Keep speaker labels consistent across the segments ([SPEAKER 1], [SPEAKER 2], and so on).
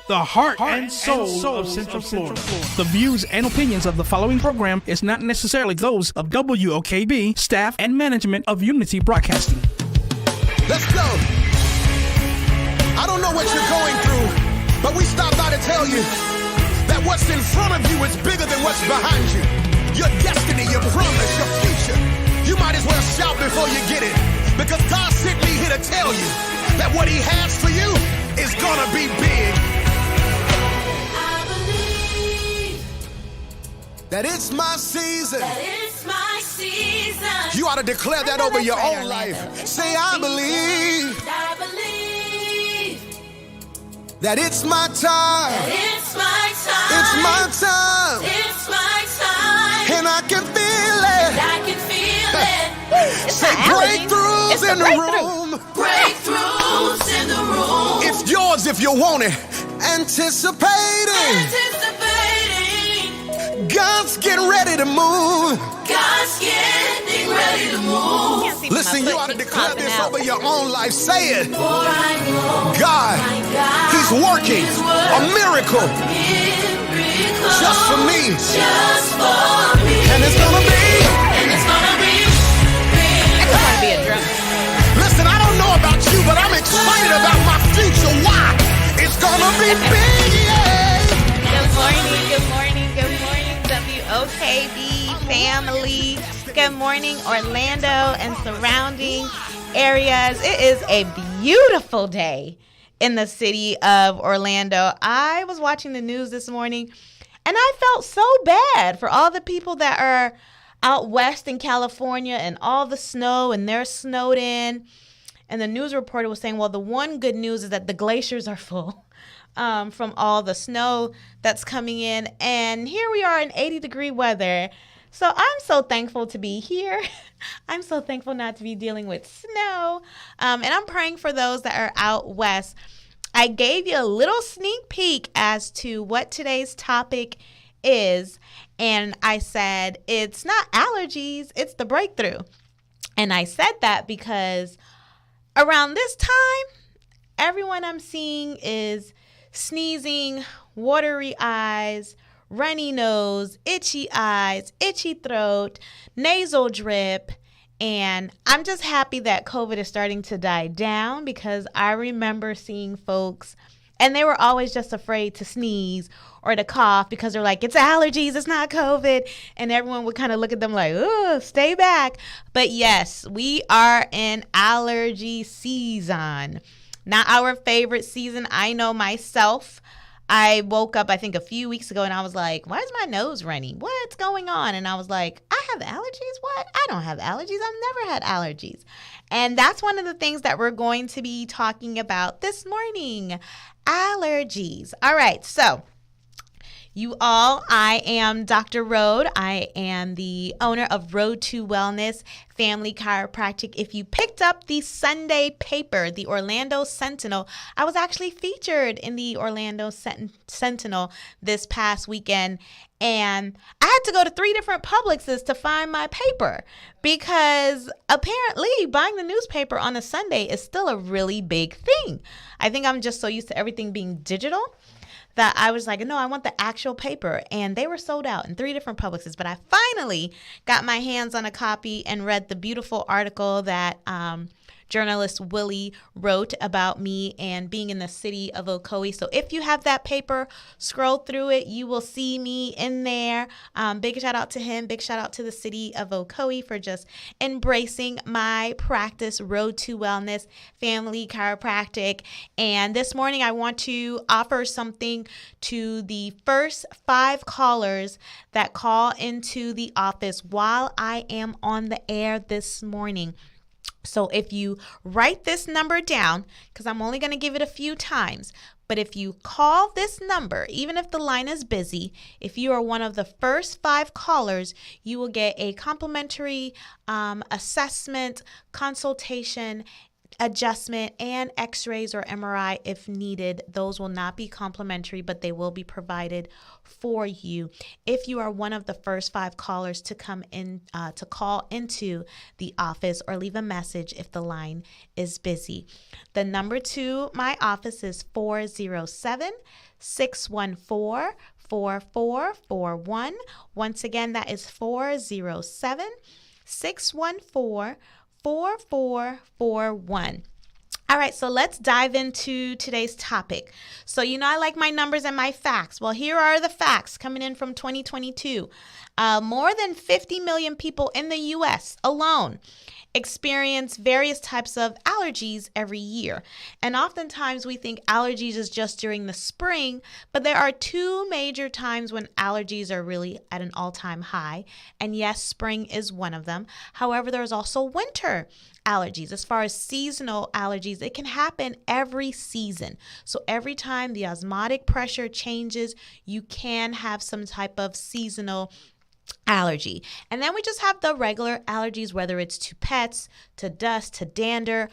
[SPEAKER 1] The heart and soul of Central Florida. The views and opinions of the following program is not necessarily those of WOKB, staff, and management of Unity Broadcasting.
[SPEAKER 2] Let's go. I don't know what you're going through, but we stopped by to tell you that what's in front of you is bigger than what's behind you. Your destiny, your promise, your future. You might as well shout before you get it, because God sent me here to tell you that what he has for you is gonna be big. That it's my season.
[SPEAKER 3] That it's my season.
[SPEAKER 2] You ought to declare that over your own life. Say, I believe.
[SPEAKER 3] I believe.
[SPEAKER 2] That it's my time.
[SPEAKER 3] That it's my time.
[SPEAKER 2] It's my time.
[SPEAKER 3] It's my time.
[SPEAKER 2] And I can feel it.
[SPEAKER 3] And I can feel it.
[SPEAKER 2] Say breakthroughs in the room.
[SPEAKER 3] Breakthroughs in the room.
[SPEAKER 2] It's yours if you want it. Anticipating. God's getting ready to move.
[SPEAKER 3] God's getting ready to move.
[SPEAKER 2] Listen, you ought to declare this over your own life. Say it.
[SPEAKER 3] For I know
[SPEAKER 2] God, he's working a miracle just for me.
[SPEAKER 3] Just for me.
[SPEAKER 2] And it's gonna be.
[SPEAKER 3] And it's gonna be big.
[SPEAKER 4] I just want to be a drummer.
[SPEAKER 2] Listen, I don't know about you, but I'm excited about my future. Why? It's gonna be big, yeah.
[SPEAKER 4] Good morning, good morning, good morning, WOKB family. Good morning, Orlando and surrounding areas. It is a beautiful day in the city of Orlando. I was watching the news this morning, and I felt so bad for all the people that are out west in California and all the snow, and they're snowed in. And the news reporter was saying, well, the one good news is that the glaciers are full from all the snow that's coming in. And here we are in 80-degree weather. So I'm so thankful to be here. I'm so thankful not to be dealing with snow. And I'm praying for those that are out west. I gave you a little sneak peek as to what today's topic is. And I said, it's not allergies, it's the breakthrough. And I said that because around this time, everyone I'm seeing is sneezing, watery eyes, runny nose, itchy eyes, itchy throat, nasal drip. And I'm just happy that COVID is starting to die down, because I remember seeing folks and they were always just afraid to sneeze or to cough because they're like, it's allergies, it's not COVID. And everyone would kind of look at them like, oh, stay back. But yes, we are in allergy season. Not our favorite season. I know myself. I woke up, I think, a few weeks ago, and I was like, why is my nose running? What's going on? And I was like, I have allergies? What? I don't have allergies. I've never had allergies. And that's one of the things that we're going to be talking about this morning. Allergies. All right. So you all, I am Dr. Road. I am the owner of Road to Wellness Family Chiropractic. If you picked up the Sunday paper, the Orlando Sentinel, I was actually featured in the Orlando Sentinel this past weekend. And I had to go to 3 different Publixes to find my paper, because apparently buying the newspaper on a Sunday is still a really big thing. I think I'm just so used to everything being digital that I was like, no, I want the actual paper. And they were sold out in 3 different Publixes. But I finally got my hands on a copy and read the beautiful article that journalist Willie wrote about me and being in the city of Ocoee. So if you have that paper, scroll through it. You will see me in there. Big shout out to him. Big shout out to the city of Ocoee for just embracing my practice, Road to Wellness Family Chiropractic. And this morning, I want to offer something to the first 5 callers that call into the office while I am on the air this morning. So if you write this number down, because I'm only going to give it a few times, but if you call this number, even if the line is busy, if you are one of the first 5 callers, you will get a complimentary assessment consultation adjustment and x-rays or MRI if needed. Those will not be complimentary, but they will be provided for you if you are one of the first 5 callers to come in to call into the office or leave a message if the line is busy. The number to my office is 407-614-4441. Once again, that is 407-614-4441. All right, so let's dive into today's topic. So, I like my numbers and my facts. Well, here are the facts coming in from 2022. More than 50 million people in the U.S. alone experience various types of allergies every year. And oftentimes we think allergies is just during the spring, but there are 2 major times when allergies are really at an all-time high. And yes, spring is one of them. However, there's also winter allergies. As far as seasonal allergies, it can happen every season. So every time the osmotic pressure changes, you can have some type of seasonal allergy. And then we just have the regular allergies, whether it's to pets, to dust, to dander.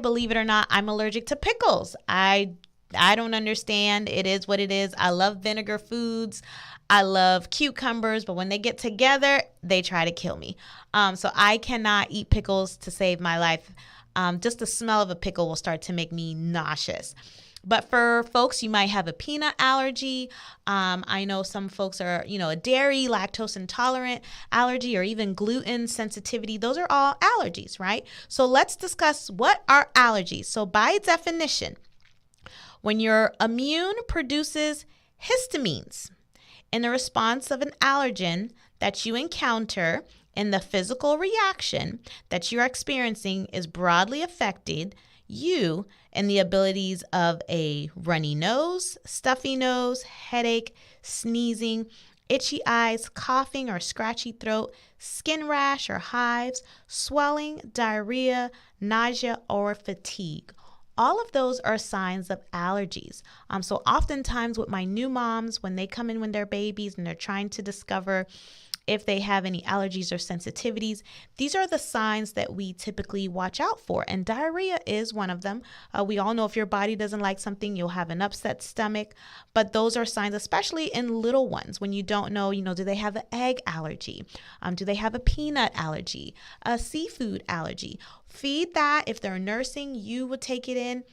[SPEAKER 4] Believe it or not, I'm allergic to pickles. I don't understand. It is what it is. I love vinegar foods. I love cucumbers, but when they get together, they try to kill me. So I cannot eat pickles to save my life. Just the smell of a pickle will start to make me nauseous. But for folks, you might have a peanut allergy. I know some folks are, a dairy, lactose intolerant allergy, or even gluten sensitivity. Those are all allergies, right? So let's discuss what are allergies. So by definition, when your immune produces histamines in the response of an allergen that you encounter, and the physical reaction that you're experiencing is broadly affected, you and the abilities of a runny nose, stuffy nose, headache, sneezing, itchy eyes, coughing or scratchy throat, skin rash or hives, swelling, diarrhea, nausea, or fatigue. All of those are signs of allergies. So oftentimes with my new moms, when they come in when they're babies and they're trying to discover if they have any allergies or sensitivities, these are the signs that we typically watch out for. And diarrhea is one of them. We all know if your body doesn't like something, you'll have an upset stomach. But those are signs, especially in little ones, when you don't know, do they have an egg allergy? Do they have a peanut allergy? A seafood allergy? Feed that. If they're nursing, you would take it in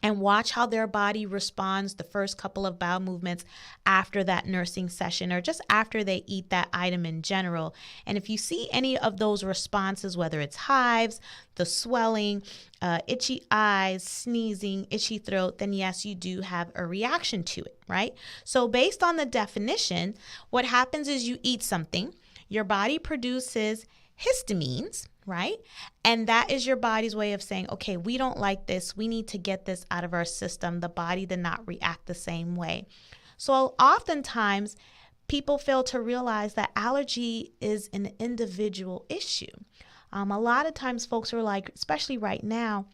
[SPEAKER 4] and watch how their body responds the first couple of bowel movements after that nursing session, or just after they eat that item in general. And if you see any of those responses, whether it's hives, the swelling, itchy eyes, sneezing, itchy throat, then yes, you do have a reaction to it, right? So based on the definition, what happens is you eat something, your body produces histamines, right? And that is your body's way of saying, okay, we don't like this. We need to get this out of our system. The body did not react the same way. So oftentimes people fail to realize that allergy is an individual issue. A lot of times folks are like, especially right now,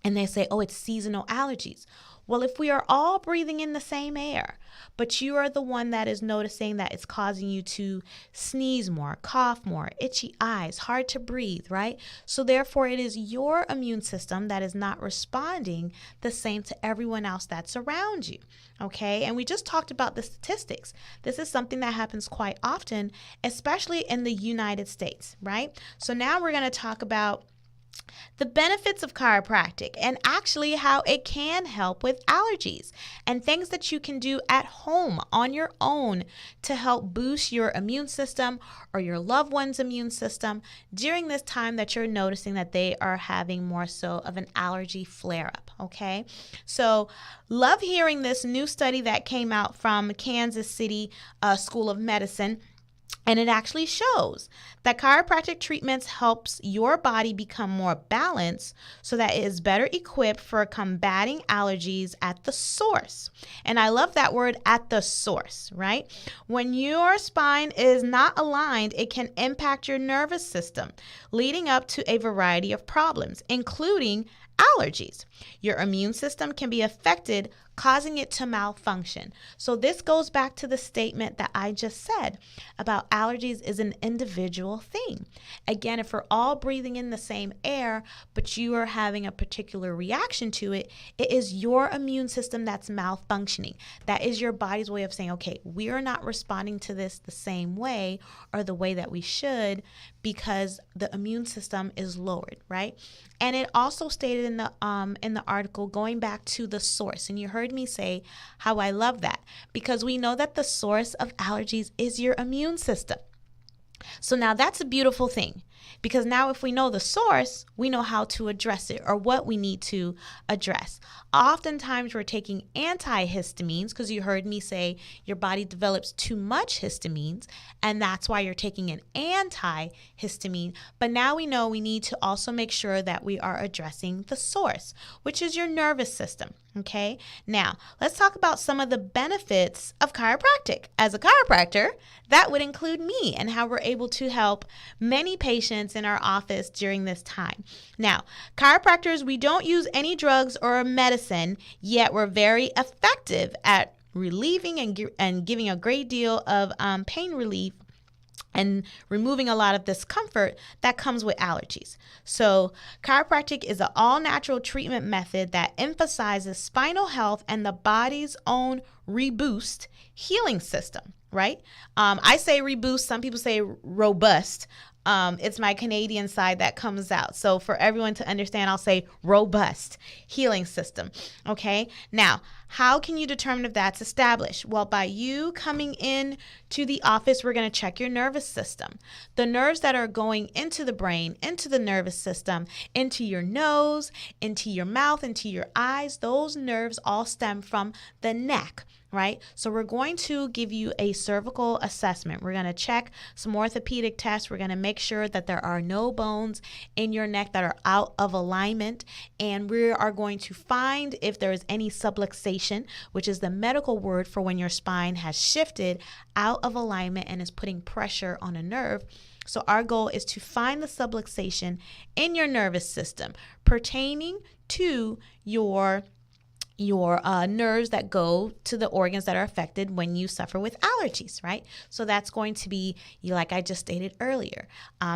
[SPEAKER 4] and they say, oh, it's seasonal allergies. Well, if we are all breathing in the same air, but you are the one that is noticing that it's causing you to sneeze more, cough more, itchy eyes, hard to breathe, right? So therefore, it is your immune system that is not responding the same to everyone else that's around you, okay? And we just talked about the statistics. This is something that happens quite often, especially in the United States, right? So now we're going to talk about the benefits of chiropractic and actually how it can help with allergies and things that you can do at home on your own to help boost your immune system or your loved one's immune system during this time that you're noticing that they are having more so of an allergy flare-up, okay? So love hearing this new study that came out from Kansas City School of Medicine. And it actually shows that chiropractic treatments helps your body become more balanced so that it is better equipped for combating allergies at the source. And I love that word, at the source, right? When your spine is not aligned, it can impact your nervous system, leading up to a variety of problems, including allergies. Your immune system can be affected causing it to malfunction. So this goes back to the statement that I just said about allergies is an individual thing. Again, if we're all breathing in the same air, but you are having a particular reaction to it, it is your immune system that's malfunctioning. That is your body's way of saying, okay, we are not responding to this the same way or the way that we should because the immune system is lowered, right? And it also stated in the article, going back to the source, and you heard me say how I love that, because we know that the source of allergies is your immune system. So now that's a beautiful thing, because now if we know the source, we know how to address it or what we need to address. Oftentimes we're taking antihistamines because you heard me say your body develops too much histamines, and that's why you're taking an antihistamine. But now we know we need to also make sure that we are addressing the source, which is your nervous system. Okay, now let's talk about some of the benefits of chiropractic. As a chiropractor, that would include me and how we're able to help many patients in our office during this time. Now, chiropractors, we don't use any drugs or medicine, yet we're very effective at relieving and giving a great deal of pain relief and removing a lot of discomfort that comes with allergies. So chiropractic is an all-natural treatment method that emphasizes spinal health and the body's own reboost healing system, right? I say reboost, some people say robust. It's my Canadian side that comes out. So for everyone to understand, I'll say robust healing system. Okay. Now, how can you determine if that's established? Well, by you coming in to the office, we're going to check your nervous system. The nerves that are going into the brain, into the nervous system, into your nose, into your mouth, into your eyes, those nerves all stem from the neck. Right? So we're going to give you a cervical assessment. We're going to check some orthopedic tests. We're going to make sure that there are no bones in your neck that are out of alignment. And we are going to find if there is any subluxation, which is the medical word for when your spine has shifted out of alignment and is putting pressure on a nerve. So our goal is to find the subluxation in your nervous system pertaining to your nerves that go to the organs that are affected when you suffer with allergies, right? So that's going to be, like I just stated earlier,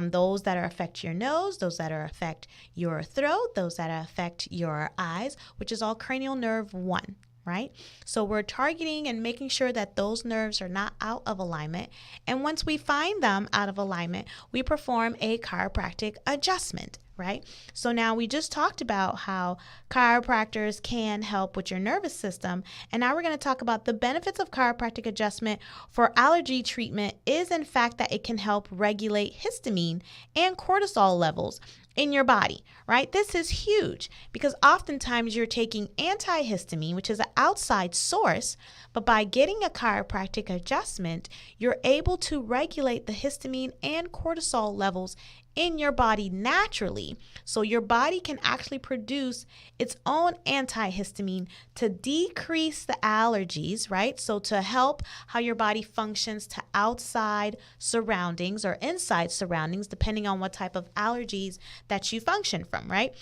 [SPEAKER 4] those that affect your nose, those that affect your throat, those that affect your eyes, which is all cranial nerve 1. Right? So we're targeting and making sure that those nerves are not out of alignment. And once we find them out of alignment, we perform a chiropractic adjustment, right? So now we just talked about how chiropractors can help with your nervous system. And now we're going to talk about the benefits of chiropractic adjustment for allergy treatment is in fact that it can help regulate histamine and cortisol levels in your body, right? This is huge because oftentimes you're taking antihistamine, which is an outside source, but by getting a chiropractic adjustment, you're able to regulate the histamine and cortisol levels in your body naturally. So your body can actually produce its own antihistamine to decrease the allergies, right? So to help how your body functions to outside surroundings or inside surroundings, depending on what type of allergies that you function from, right?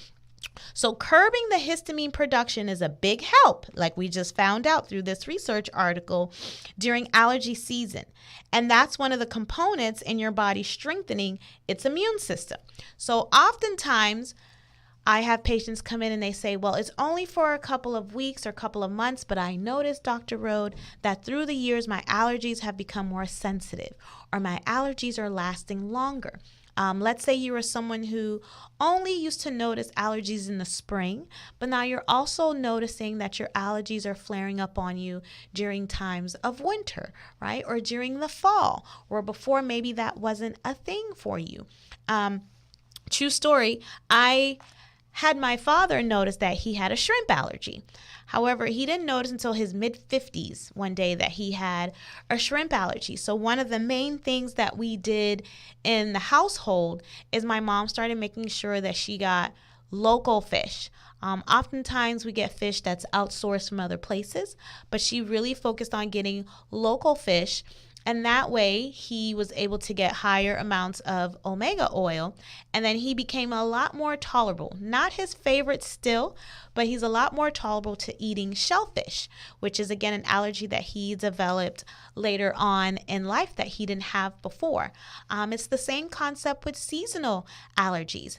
[SPEAKER 4] So curbing the histamine production is a big help, like we just found out through this research article during allergy season. And that's one of the components in your body strengthening its immune system. So oftentimes I have patients come in and they say, well, it's only for a couple of weeks or a couple of months, but I noticed, Dr. Rode, that through the years my allergies have become more sensitive or my allergies are lasting longer. Let's say you are someone who only used to notice allergies in the spring, but now you're also noticing that your allergies are flaring up on you during times of winter, right? Or during the fall, or before maybe that wasn't a thing for you. True story, I had my father notice that he had a shrimp allergy. However, he didn't notice until his mid-50s one day that he had a shrimp allergy. So one of the main things that we did in the household is my mom started making sure that she got local fish. Oftentimes we get fish that's outsourced from other places, but she really focused on getting local fish And that way he was able to get higher amounts of omega oil, and then he became a lot more tolerable. Not his favorite still, but he's a lot more tolerable to eating shellfish, which is again an allergy that he developed later on in life that he didn't have before. It's the same concept with seasonal allergies.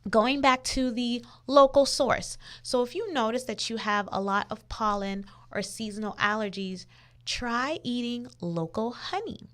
[SPEAKER 4] Going back to the local source. So if you notice that you have a lot of pollen or seasonal allergies, try eating local honey.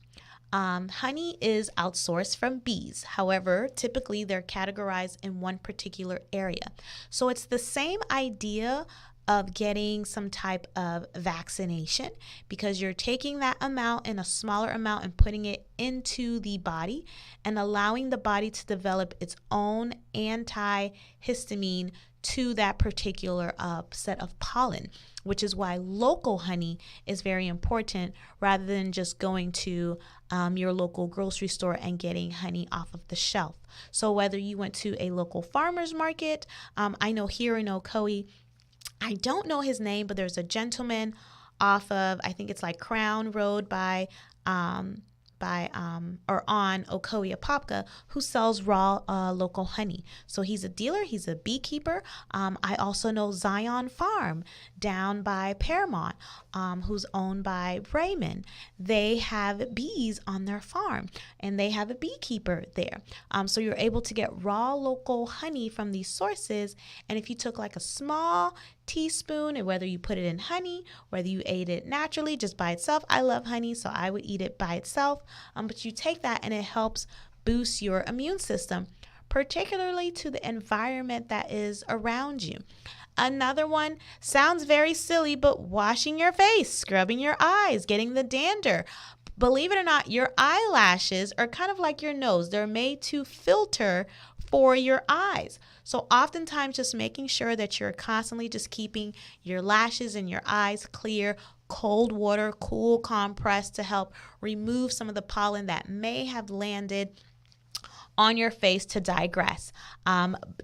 [SPEAKER 4] Honey is outsourced from bees. However, typically they're categorized in one particular area. So it's the same idea of getting some type of vaccination, because you're taking that amount in a smaller amount and putting it into the body and allowing the body to develop its own antihistamine to that particular set of pollen, which is why local honey is very important rather than just going to your local grocery store and getting honey off of the shelf. So whether you went to a local farmer's market, I know here in Ocoee, I don't know his name, but there's a gentleman off of, I think it's like Crown Road or on Ocoee Apopka, who sells raw local honey. So he's a dealer, he's a beekeeper. I also know Zion Farm down by Paramount, who's owned by Raymond. They have bees on their farm and they have a beekeeper there. So you're able to get raw local honey from these sources. And if you took like a small teaspoon, and whether you put it in honey, whether you ate it naturally just by itself, I love honey, so I would eat it by itself, but you take that and it helps boost your immune system, particularly to the environment that is around you. Another one sounds very silly, but washing your face, scrubbing your eyes, getting the dander. Believe it or not, your eyelashes are kind of like your nose. They're made to filter for your eyes. So oftentimes just making sure that you're constantly just keeping your lashes and your eyes clear, cold water, cool compress to help remove some of the pollen that may have landed on your face, to digress.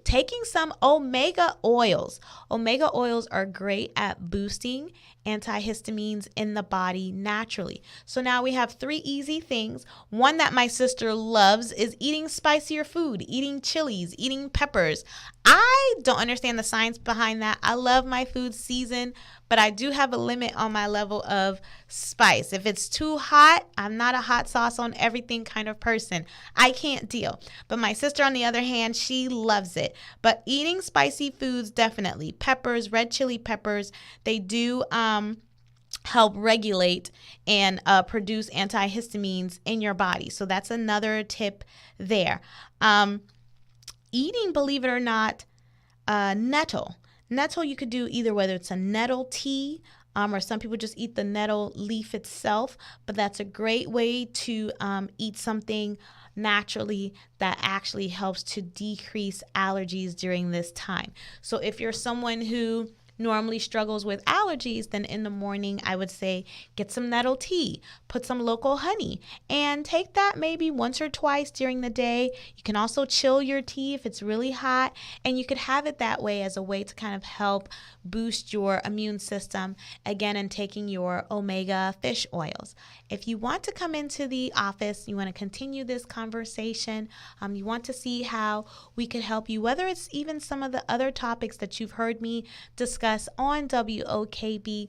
[SPEAKER 4] Taking some omega oils. Omega oils are great at boosting antihistamines in the body naturally. So now we have 3 easy things. One that my sister loves is eating spicier food, eating chilies, eating peppers. I don't understand the science behind that. I love my food seasoned, but I do have a limit on my level of spice. If it's too hot, I'm not a hot sauce on everything kind of person. I can't deal. But my sister, on the other hand, she loves it. But eating spicy foods, definitely. Peppers, red chili peppers, they do help regulate and produce antihistamines in your body. So that's another tip there. Eating, believe it or not, nettle. Nettle you could do either, whether it's a nettle tea, or some people just eat the nettle leaf itself, but that's a great way to eat something naturally that actually helps to decrease allergies during this time. So if you're someone who normally struggles with allergies, then in the morning I would say get some nettle tea, put some local honey, and take that maybe once or twice during the day. You can also chill your tea if it's really hot, and you could have it that way as a way to kind of help boost your immune system, again, and taking your omega fish oils. If you want to come into the office, you want to continue this conversation, you want to see how we could help you, whether it's even some of the other topics that you've heard me discuss on WOKB,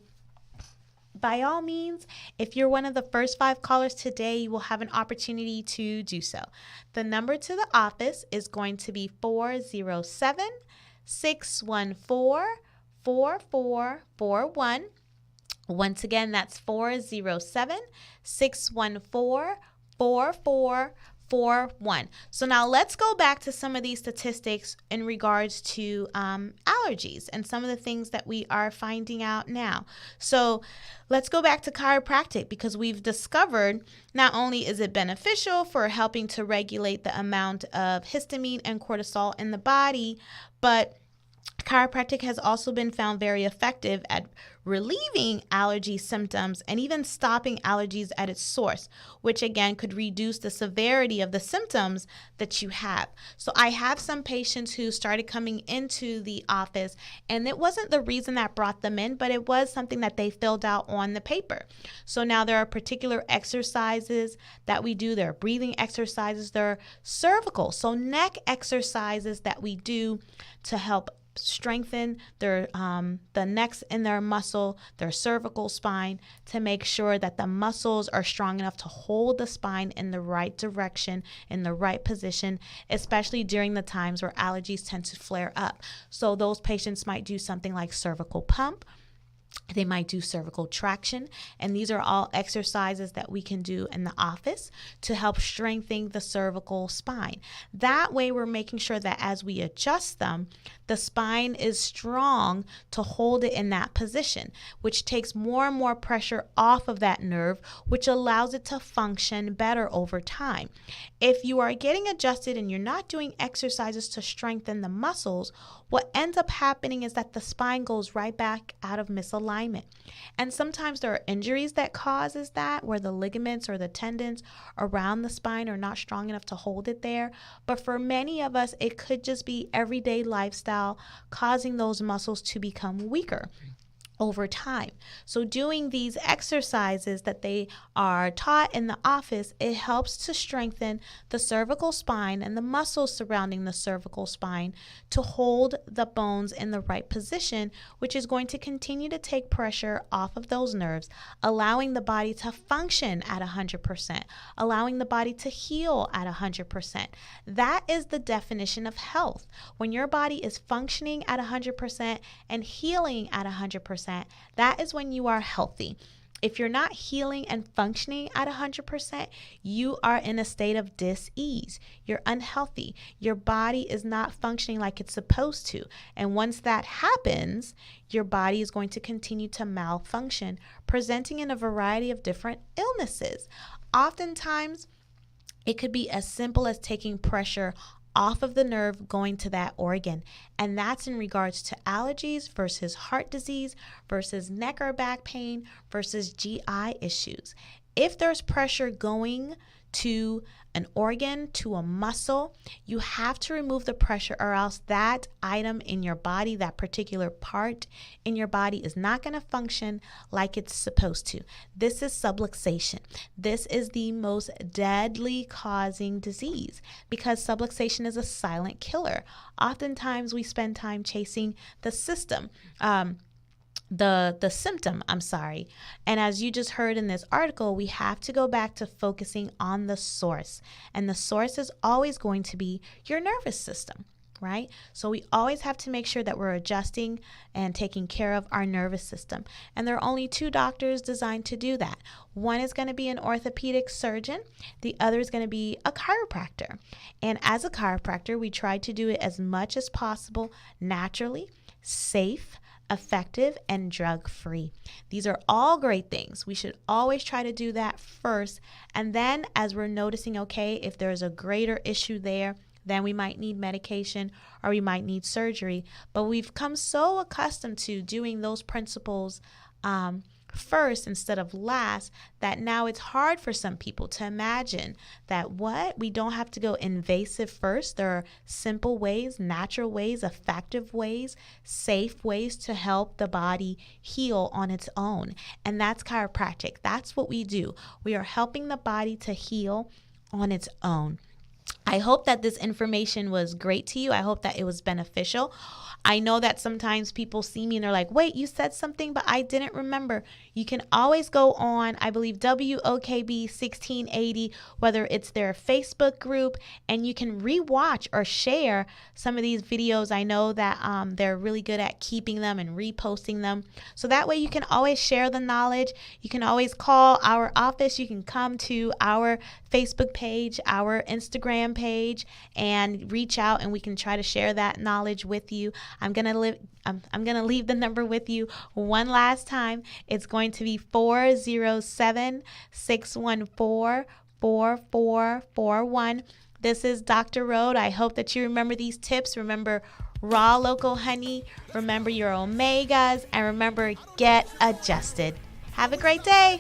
[SPEAKER 4] by all means, if you're one of the first 5 callers today, you will have an opportunity to do so. The number to the office is going to be 407-614-4441. Once again, that's 407-614-4441. So now let's go back to some of these statistics in regards to allergies and some of the things that we are finding out now. So let's go back to chiropractic, because we've discovered not only is it beneficial for helping to regulate the amount of histamine and cortisol in the body, but Chiropractic has also been found very effective at relieving allergy symptoms and even stopping allergies at its source, which again could reduce the severity of the symptoms that you have. So I have some patients who started coming into the office, and it wasn't the reason that brought them in, but it was something that they filled out on the paper. So now there are particular exercises that we do. There are breathing exercises. There are cervical, so neck exercises that we do to help strengthen their the necks in their muscle, their cervical spine, to make sure that the muscles are strong enough to hold the spine in the right direction, in the right position, especially during the times where allergies tend to flare up. So those patients might do something like cervical pump. They might do cervical traction, and these are all exercises that we can do in the office to help strengthen the cervical spine. That way, we're making sure that as we adjust them, the spine is strong to hold it in that position, which takes more and more pressure off of that nerve, which allows it to function better over time. If you are getting adjusted and you're not doing exercises to strengthen the muscles, what ends up happening is that the spine goes right back out of misalignment. And sometimes there are injuries that causes that, where the ligaments or the tendons around the spine are not strong enough to hold it there. But for many of us, it could just be everyday lifestyle causing those muscles to become weaker over time. So doing these exercises that they are taught in the office, it helps to strengthen the cervical spine and the muscles surrounding the cervical spine to hold the bones in the right position, which is going to continue to take pressure off of those nerves, allowing the body to function at 100%, allowing the body to heal at 100%. That is the definition of health. When your body is functioning at 100% and healing at 100%, that is when you are healthy. If you're not healing and functioning at 100%, you are in a state of dis-ease. You're unhealthy. Your body is not functioning like it's supposed to. And once that happens, your body is going to continue to malfunction, presenting in a variety of different illnesses. Oftentimes, it could be as simple as taking pressure off of the nerve going to that organ. And that's in regards to allergies versus heart disease versus neck or back pain versus GI issues. If there's pressure going to an organ, to a muscle, you have to remove the pressure, or else that item in your body, that particular part in your body, is not going to function like it's supposed to. This is subluxation. This is the most deadly causing disease because subluxation is a silent killer. Oftentimes we spend time chasing the symptom. And as you just heard in this article, we have to go back to focusing on the source. And the source is always going to be your nervous system, right? So we always have to make sure that we're adjusting and taking care of our nervous system. And there are only two doctors designed to do that. One is going to be an orthopedic surgeon. The other is going to be a chiropractor. And as a chiropractor, we try to do it as much as possible naturally, safe, effective, and drug-free. These are all great things. We should always try to do that first. And then as we're noticing, okay, if there's a greater issue there, then we might need medication or we might need surgery. But we've come so accustomed to doing those principles first instead of last that now it's hard for some people to imagine that we don't have to go invasive first. There are simple ways, natural ways, effective ways, safe ways to help the body heal on its own. And that's chiropractic. That's what we do. We are helping the body to heal on its own. I hope that this information was great to you. I hope that it was beneficial. I know that sometimes people see me and they're like, wait, you said something, but I didn't remember. You can always go on, I believe, WOKB 1680, whether it's their Facebook group, and you can rewatch or share some of these videos. I know that they're really good at keeping them and reposting them. So that way you can always share the knowledge. You can always call our office. You can come to our Facebook page, our Instagram page, and reach out, and we can try to share that knowledge with you. I'm gonna leave the number with you one last time. It's going to be 407-614-4441. This is Dr. Road. I hope that you remember these tips. Remember, raw local honey. Remember your omegas, and remember, get adjusted. Have a great day.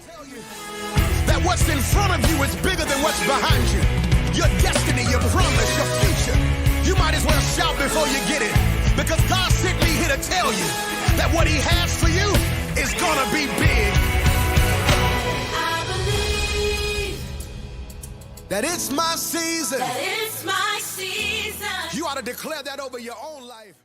[SPEAKER 2] That what's in front of you is bigger than what's behind you. Your destiny, your promise, your future. You might as well shout before you get it, because God sent me here to tell you that what he has for you is gonna be big.
[SPEAKER 3] I believe
[SPEAKER 2] That it's my season.
[SPEAKER 3] that it's my season.
[SPEAKER 2] You ought to declare that over your own life.